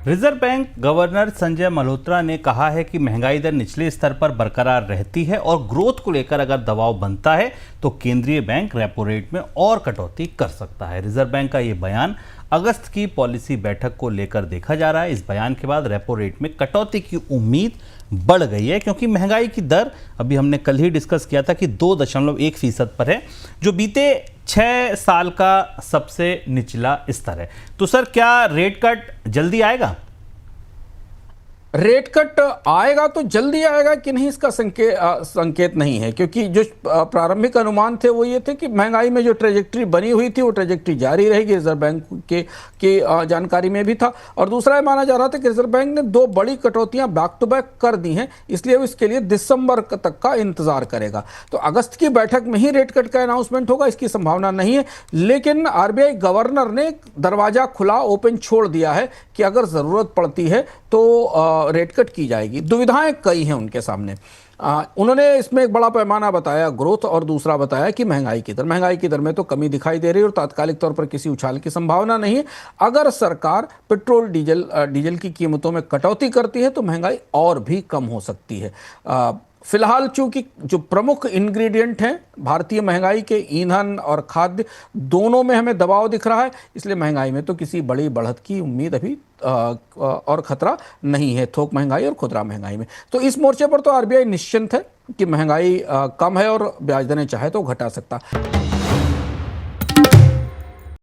Reserve bank governor Sanjay Malhotra ने कहा है कि महंगाई दर निचले स्तर पर बरकरार रहती है और ग्रोथ को लेकर अगर दबाव बनता है तो केंद्रीय बैंक रेपो रेट में और कटौती कर सकता है। रिजर्व बैंक का ये बयान अगस्त की पॉलिसी बैठक को लेकर देखा जा रहा है। इस बयान के बाद रेपो रेट में कटौती की उम्मीद बढ़ गई है, क्योंकि महंगाई की दर अभी हमने कल ही डिस्कस किया था कि 2.1% पर है, जो बीते 6 साल का सबसे निचला स्तर है। तो सर, क्या रेट कट जल्दी आएगा? रेट कट आएगा तो जल्दी आएगा कि नहीं, इसका संकेत नहीं है, क्योंकि जो प्रारंभिक अनुमान थे वो ये थे कि महंगाई में जो ट्रेजेक्ट्री बनी हुई थी वो ट्रेजेक्ट्री जारी रहेगी। रिजर्व बैंक के जानकारी में भी था। और दूसरा ये माना जा रहा था कि रिजर्व बैंक ने 2 बड़ी कटौतियां बैक टू बैक कर दी हैं, इसलिए वो इसके लिए दिसंबर तक का इंतजार करेगा। तो अगस्त की बैठक में ही रेट कट का अनाउंसमेंट होगा, इसकी संभावना नहीं है। लेकिन आरबीआई गवर्नर ने दरवाजा खुला, ओपन छोड़ दिया है कि अगर जरूरत पड़ती है तो रेट कट की जाएगी। दुविधाएं कई हैं उनके सामने। उन्होंने इसमें एक बड़ा पैमाना बताया ग्रोथ, और दूसरा बताया कि महंगाई की दर में तो कमी दिखाई दे रही है और तात्कालिक तौर पर किसी उछाल की संभावना नहीं है। अगर सरकार पेट्रोल डीजल की कीमतों में कटौती करती है तो महंगाई और भी कम हो सकती है। फिलहाल चूंकि जो प्रमुख इंग्रेडिएंट हैं भारतीय महंगाई के, ईंधन और खाद्य, दोनों में हमें दबाव दिख रहा है, इसलिए महंगाई में तो किसी बड़ी बढ़त की उम्मीद अभी और खतरा नहीं है, थोक महंगाई और खुदरा महंगाई में। तो इस मोर्चे पर तो आरबीआई निश्चिंत है कि महंगाई कम है और ब्याज दरें चाहे तो घटा सकता है।